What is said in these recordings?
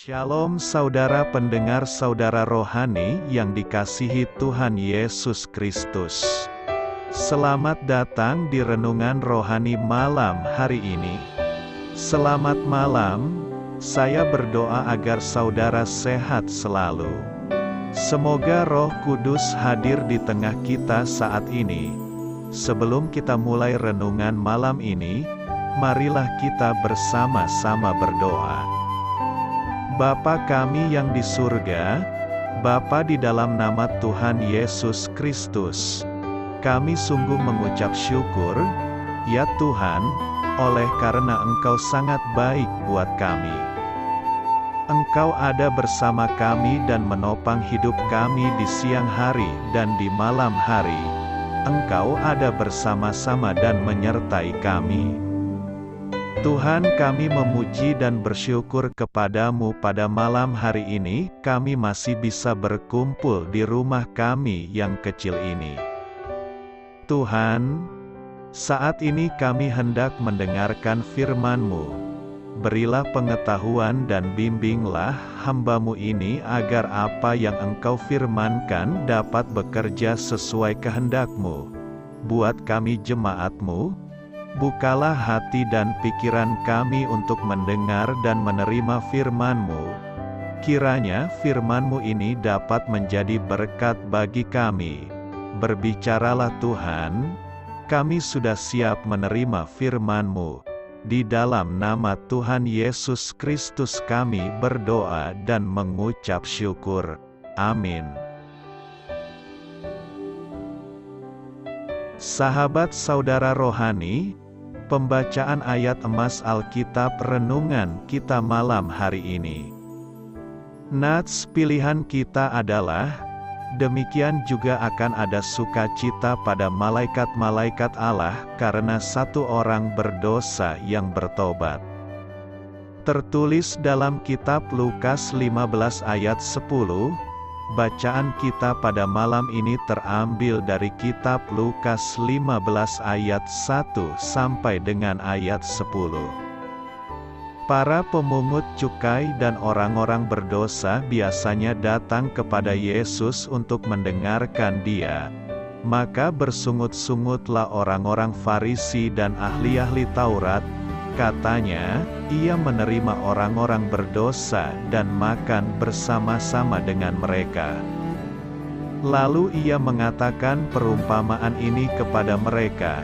Shalom saudara pendengar saudara rohani yang dikasihi Tuhan Yesus Kristus. Selamat datang di renungan rohani malam hari ini. Selamat malam, saya berdoa agar saudara sehat selalu. Semoga Roh Kudus hadir di tengah kita saat ini. Sebelum kita mulai renungan malam ini, marilah kita bersama-sama berdoa. Bapa kami yang di surga, Bapa di dalam nama Tuhan Yesus Kristus, kami sungguh mengucap syukur, ya Tuhan, oleh karena Engkau sangat baik buat kami. Engkau ada bersama kami dan menopang hidup kami di siang hari dan di malam hari. Engkau ada bersama-sama dan menyertai kami. Tuhan, kami memuji dan bersyukur kepadamu pada malam hari ini, kami masih bisa berkumpul di rumah kami yang kecil ini. Tuhan, saat ini kami hendak mendengarkan firman-Mu. Berilah pengetahuan dan bimbinglah hamba-Mu ini agar apa yang Engkau firmankan dapat bekerja sesuai kehendak-Mu. Buat kami jemaat-Mu, bukalah hati dan pikiran kami untuk mendengar dan menerima firman-Mu. Kiranya firman-Mu ini dapat menjadi berkat bagi kami. Berbicaralah Tuhan, kami sudah siap menerima firman-Mu. Di dalam nama Tuhan Yesus Kristus kami berdoa dan mengucap syukur. Amin. Sahabat saudara rohani, pembacaan ayat emas Alkitab renungan kita malam hari ini. Nats pilihan kita adalah, demikian juga akan ada sukacita pada malaikat-malaikat Allah karena satu orang berdosa yang bertobat. Tertulis dalam kitab Lukas 15 ayat 10, bacaan kita pada malam ini terambil dari kitab Lukas 15 ayat 1 sampai dengan ayat 10. Para pemungut cukai dan orang-orang berdosa biasanya datang kepada Yesus untuk mendengarkan Dia. Maka bersungut-sungutlah orang-orang Farisi dan ahli-ahli Taurat, katanya, Ia menerima orang-orang berdosa dan makan bersama-sama dengan mereka. Lalu Ia mengatakan perumpamaan ini kepada mereka,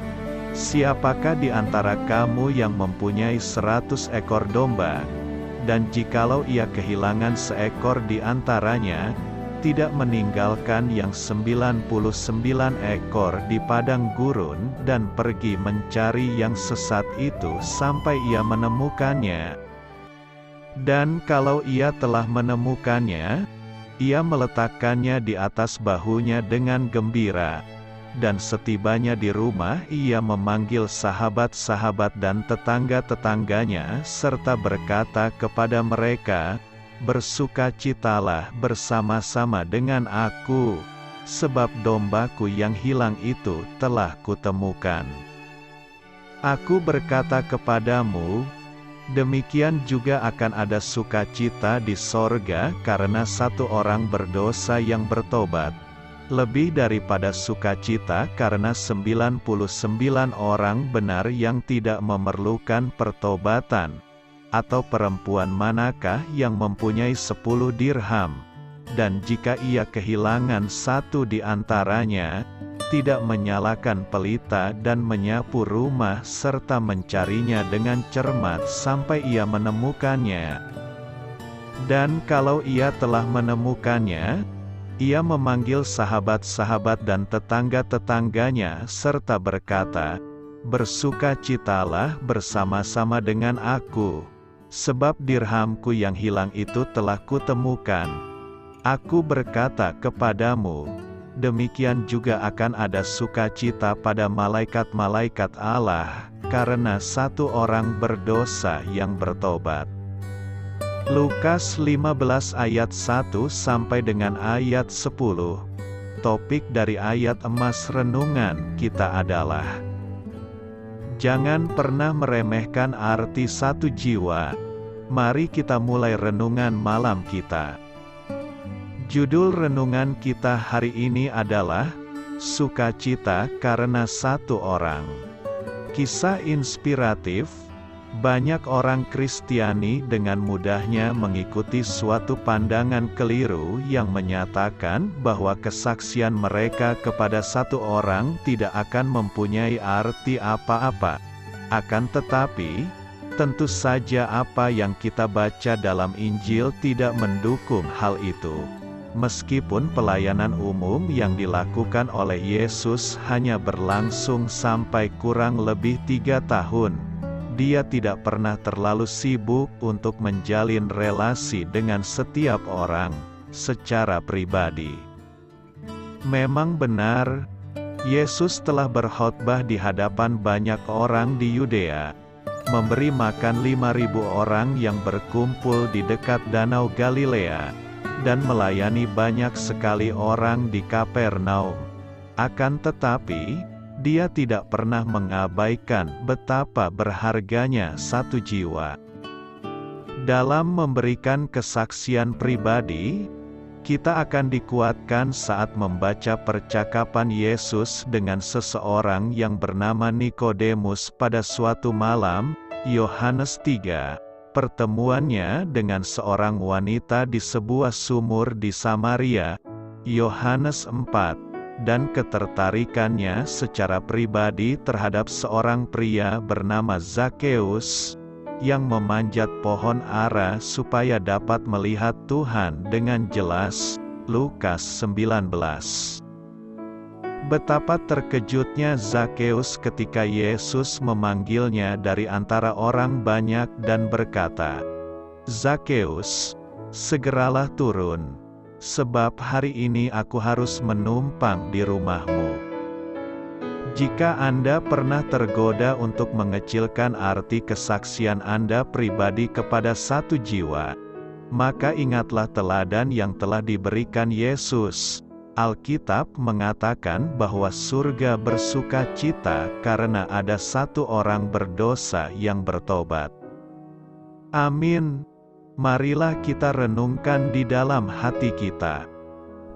siapakah di antara kamu yang mempunyai 100 ekor domba, dan jikalau ia kehilangan seekor di antaranya, tidak meninggalkan yang 99 ekor di padang gurun dan pergi mencari yang sesat itu sampai ia menemukannya. Dan kalau ia telah menemukannya, ia meletakkannya di atas bahunya dengan gembira. Dan setibanya di rumah ia memanggil sahabat-sahabat dan tetangga-tetangganya serta berkata kepada mereka, bersukacitalah bersama-sama dengan aku, sebab dombaku yang hilang itu telah kutemukan. Aku berkata kepadamu, demikian juga akan ada sukacita di sorga karena satu orang berdosa yang bertobat, lebih daripada sukacita karena 99 orang benar yang tidak memerlukan pertobatan. Atau perempuan manakah yang mempunyai 10 dirham, dan jika ia kehilangan satu di antaranya, tidak menyalakan pelita dan menyapu rumah serta mencarinya dengan cermat sampai ia menemukannya. Dan kalau ia telah menemukannya, ia memanggil sahabat-sahabat dan tetangga-tetangganya serta berkata, bersukacitalah bersama-sama dengan aku, sebab dirhamku yang hilang itu telah kutemukan. Aku berkata kepadamu, demikian juga akan ada sukacita pada malaikat-malaikat Allah, karena satu orang berdosa yang bertobat. Lukas 15 ayat 1 sampai dengan ayat 10. Topik dari ayat emas renungan kita adalah, jangan pernah meremehkan arti satu jiwa. Mari kita mulai renungan malam kita. Judul renungan kita hari ini adalah Sukacita karena satu orang. Kisah inspiratif. Banyak orang Kristiani dengan mudahnya mengikuti suatu pandangan keliru yang menyatakan bahwa kesaksian mereka kepada satu orang tidak akan mempunyai arti apa-apa. Akan tetapi, tentu saja apa yang kita baca dalam Injil tidak mendukung hal itu. Meskipun pelayanan umum yang dilakukan oleh Yesus hanya berlangsung sampai kurang lebih 3 tahun, Dia tidak pernah terlalu sibuk untuk menjalin relasi dengan setiap orang secara pribadi. Memang benar, Yesus telah berkhotbah di hadapan banyak orang di Yudea, memberi makan 5.000 orang yang berkumpul di dekat Danau Galilea, dan melayani banyak sekali orang di Kapernaum. Akan tetapi, Dia tidak pernah mengabaikan betapa berharganya satu jiwa. Dalam memberikan kesaksian pribadi, kita akan dikuatkan saat membaca percakapan Yesus dengan seseorang yang bernama Nikodemus pada suatu malam, Yohanes 3. Pertemuannya dengan seorang wanita di sebuah sumur di Samaria, Yohanes 4. Dan ketertarikannya secara pribadi terhadap seorang pria bernama Zakeus, yang memanjat pohon ara supaya dapat melihat Tuhan dengan jelas. Lukas 19. Betapa terkejutnya Zakeus ketika Yesus memanggilnya dari antara orang banyak dan berkata, "Zakeus, segeralah turun, sebab hari ini aku harus menumpang di rumahmu." Jika Anda pernah tergoda untuk mengecilkan arti kesaksian Anda pribadi kepada satu jiwa, maka ingatlah teladan yang telah diberikan Yesus. Alkitab mengatakan bahwa surga bersuka cita karena ada satu orang berdosa yang bertobat. Amin. Marilah kita renungkan di dalam hati kita.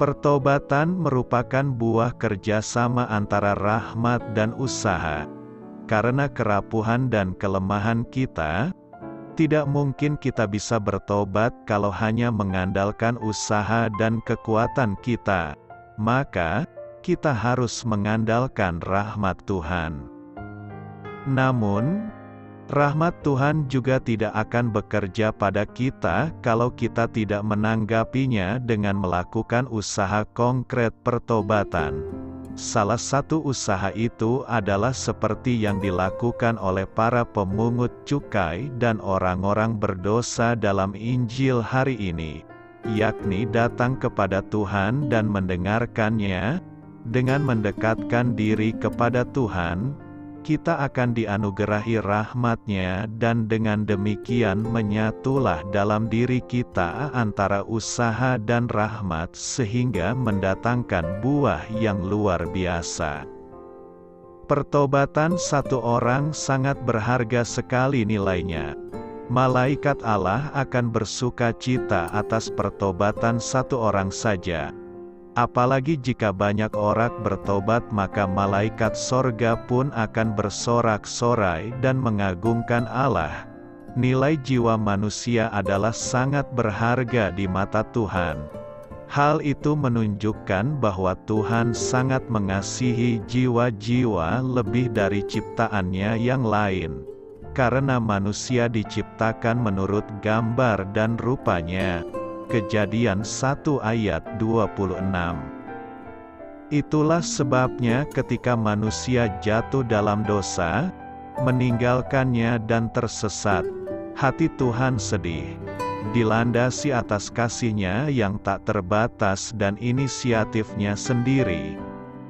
Pertobatan merupakan buah kerjasama antara rahmat dan usaha. Karena kerapuhan dan kelemahan kita, tidak mungkin kita bisa bertobat kalau hanya mengandalkan usaha dan kekuatan kita. Maka, kita harus mengandalkan rahmat Tuhan. Namun, rahmat Tuhan juga tidak akan bekerja pada kita kalau kita tidak menanggapinya dengan melakukan usaha konkret pertobatan. Salah satu usaha itu adalah seperti yang dilakukan oleh para pemungut cukai dan orang-orang berdosa dalam Injil hari ini, yakni datang kepada Tuhan dan mendengarkannya. Dengan mendekatkan diri kepada Tuhan, kita akan dianugerahi rahmat-Nya, dan dengan demikian menyatulah dalam diri kita antara usaha dan rahmat sehingga mendatangkan buah yang luar biasa. Pertobatan satu orang sangat berharga sekali nilainya. Malaikat Allah akan bersuka cita atas pertobatan satu orang saja. Apalagi jika banyak orang bertobat, maka malaikat sorga pun akan bersorak-sorai dan mengagungkan Allah. Nilai jiwa manusia adalah sangat berharga di mata Tuhan. Hal itu menunjukkan bahwa Tuhan sangat mengasihi jiwa-jiwa lebih dari ciptaannya yang lain. Karena manusia diciptakan menurut gambar dan rupanya. Kejadian 1 ayat 26. Itulah sebabnya ketika manusia jatuh dalam dosa, meninggalkannya dan tersesat, hati Tuhan sedih. Dilandasi atas kasih-Nya yang tak terbatas dan inisiatifnya sendiri,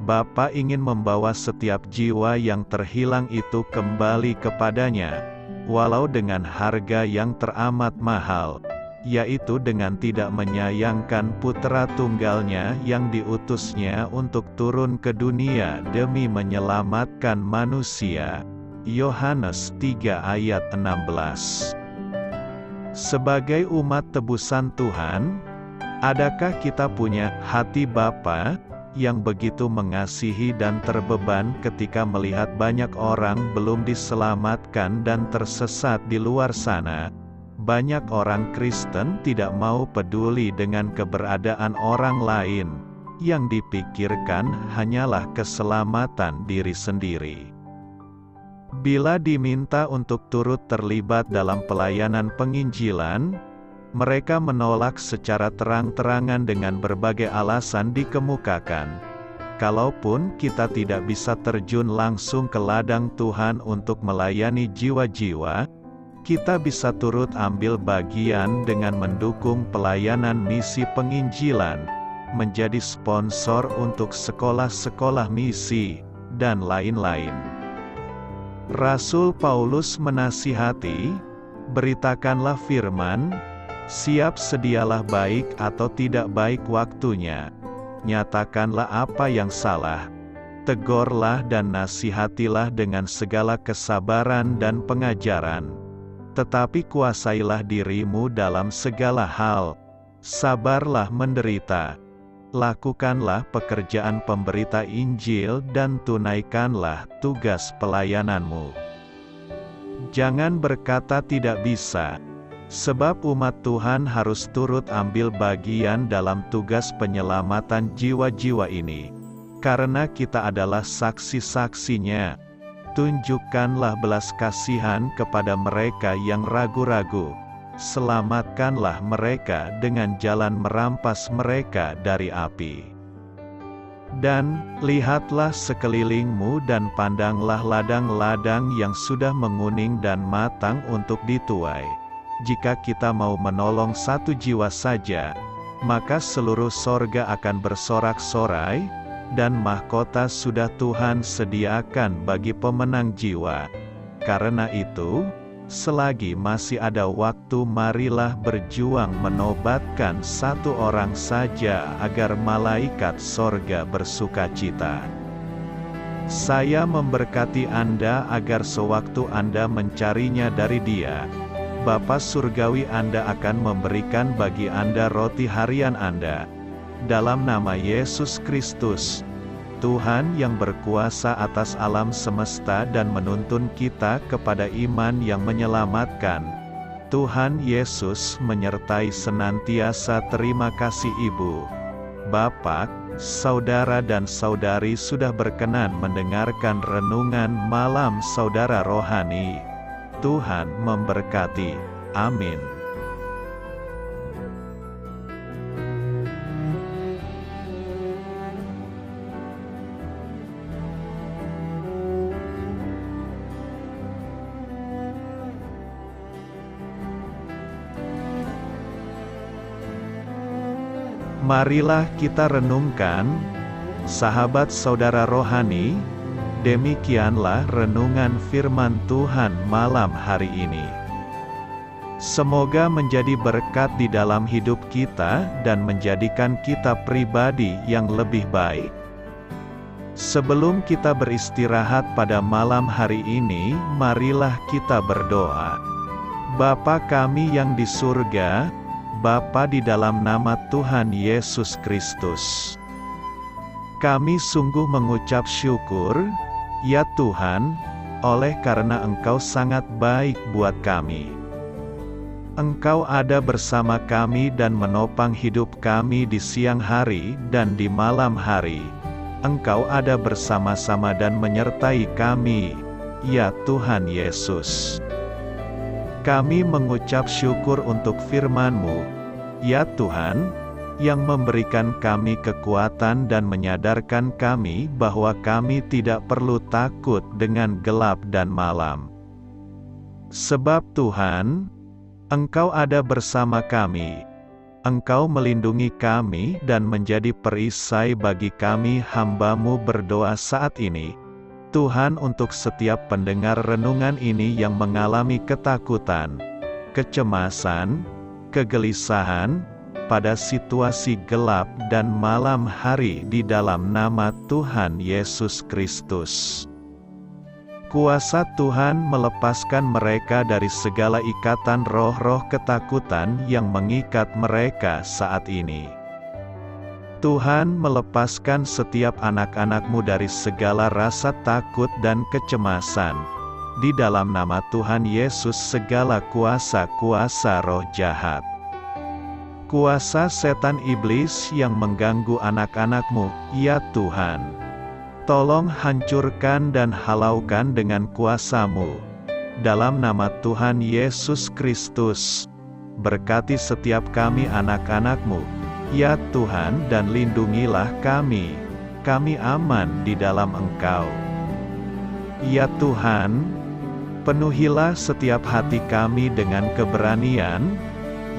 Bapa ingin membawa setiap jiwa yang terhilang itu kembali kepadanya, walau dengan harga yang teramat mahal, yaitu dengan tidak menyayangkan putra tunggalnya yang diutusnya untuk turun ke dunia demi menyelamatkan manusia. Yohanes 3 ayat 16. Sebagai umat tebusan Tuhan, adakah kita punya hati Bapa yang begitu mengasihi dan terbeban ketika melihat banyak orang belum diselamatkan dan tersesat di luar sana? Banyak orang Kristen tidak mau peduli dengan keberadaan orang lain, yang dipikirkan hanyalah keselamatan diri sendiri. Bila diminta untuk turut terlibat dalam pelayanan penginjilan, mereka menolak secara terang-terangan dengan berbagai alasan dikemukakan. Kalaupun kita tidak bisa terjun langsung ke ladang Tuhan untuk melayani jiwa-jiwa, kita bisa turut ambil bagian dengan mendukung pelayanan misi penginjilan, menjadi sponsor untuk sekolah-sekolah misi, dan lain-lain. Rasul Paulus menasihati, beritakanlah firman, siap sedialah baik atau tidak baik waktunya. Nyatakanlah apa yang salah. Tegurlah dan nasihatilah dengan segala kesabaran dan pengajaran. Tetapi kuasailah dirimu dalam segala hal. Sabarlah menderita. Lakukanlah pekerjaan pemberita Injil dan tunaikanlah tugas pelayananmu. Jangan berkata tidak bisa, sebab umat Tuhan harus turut ambil bagian dalam tugas penyelamatan jiwa-jiwa ini. Karena kita adalah saksi-saksinya. Tunjukkanlah belas kasihan kepada mereka yang ragu-ragu. Selamatkanlah mereka dengan jalan merampas mereka dari api. Dan, lihatlah sekelilingmu dan pandanglah ladang-ladang yang sudah menguning dan matang untuk dituai. Jika kita mau menolong satu jiwa saja, maka seluruh sorga akan bersorak-sorai, dan mahkota sudah Tuhan sediakan bagi pemenang jiwa. Karena itu, selagi masih ada waktu, marilah berjuang menobatkan satu orang saja agar malaikat sorga bersukacita. Saya memberkati Anda agar sewaktu Anda mencarinya dari Dia, Bapa Surgawi Anda akan memberikan bagi Anda roti harian Anda. Dalam nama Yesus Kristus, Tuhan yang berkuasa atas alam semesta dan menuntun kita kepada iman yang menyelamatkan, Tuhan Yesus menyertai senantiasa. Terima kasih Ibu, Bapak, Saudara dan Saudari sudah berkenan mendengarkan renungan malam Saudara Rohani. Tuhan memberkati. Amin. Marilah kita renungkan, sahabat saudara rohani, demikianlah renungan firman Tuhan malam hari ini. Semoga menjadi berkat di dalam hidup kita dan menjadikan kita pribadi yang lebih baik. Sebelum kita beristirahat pada malam hari ini, marilah kita berdoa. Bapa kami yang di surga, Bapa di dalam nama Tuhan Yesus Kristus, kami sungguh mengucap syukur, ya Tuhan, oleh karena Engkau sangat baik buat kami. Engkau ada bersama kami dan menopang hidup kami di siang hari dan di malam hari. Engkau ada bersama-sama dan menyertai kami, ya Tuhan Yesus. Kami mengucap syukur untuk firman-Mu, ya Tuhan, yang memberikan kami kekuatan dan menyadarkan kami bahwa kami tidak perlu takut dengan gelap dan malam. Sebab Tuhan, Engkau ada bersama kami. Engkau melindungi kami dan menjadi perisai bagi kami hamba-Mu berdoa saat ini. Tuhan, untuk setiap pendengar renungan ini yang mengalami ketakutan, kecemasan, kegelisahan, pada situasi gelap dan malam hari di dalam nama Tuhan Yesus Kristus. Kuasa Tuhan melepaskan mereka dari segala ikatan roh-roh ketakutan yang mengikat mereka saat ini. Tuhan melepaskan setiap anak-anak-Mu dari segala rasa takut dan kecemasan. Di dalam nama Tuhan Yesus segala kuasa-kuasa roh jahat, kuasa setan iblis yang mengganggu anak-anak-Mu, ya Tuhan, tolong hancurkan dan halaukan dengan kuasa-Mu. Dalam nama Tuhan Yesus Kristus, berkati setiap kami anak-anak-Mu, ya Tuhan, dan lindungilah kami. Kami aman di dalam Engkau. Ya Tuhan, penuhilah setiap hati kami dengan keberanian,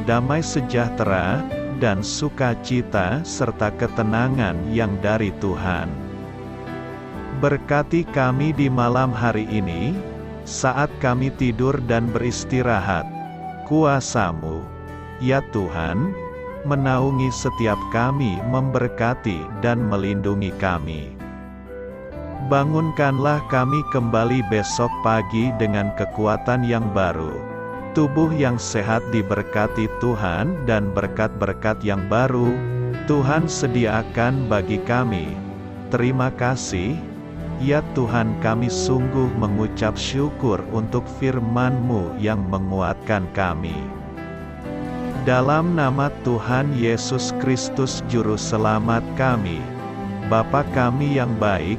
damai sejahtera, dan sukacita serta ketenangan yang dari Tuhan. Berkati kami di malam hari ini, saat kami tidur dan beristirahat. Kuasa-Mu, ya Tuhan, menaungi setiap kami, memberkati dan melindungi kami. Bangunkanlah kami kembali besok pagi dengan kekuatan yang baru, tubuh yang sehat diberkati Tuhan, dan berkat-berkat yang baru Tuhan sediakan bagi kami. Terima kasih, ya Tuhan, kami sungguh mengucap syukur untuk firman-Mu yang menguatkan kami. Dalam nama Tuhan Yesus Kristus Juru Selamat kami, Bapa kami yang baik,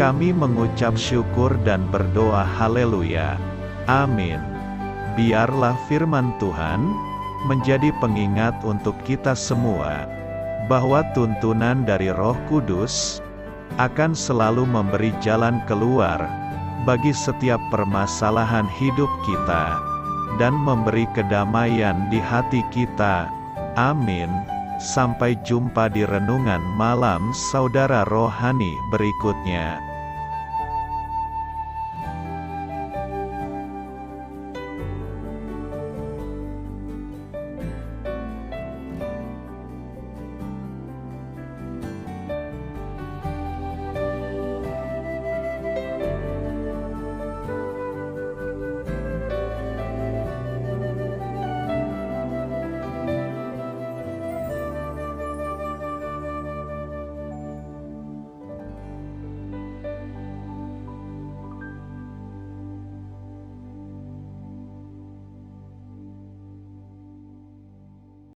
kami mengucap syukur dan berdoa haleluya. Amin. Biarlah firman Tuhan menjadi pengingat untuk kita semua, bahwa tuntunan dari Roh Kudus akan selalu memberi jalan keluar bagi setiap permasalahan hidup kita, dan memberi kedamaian di hati kita. Amin. Sampai jumpa di renungan malam saudara rohani berikutnya.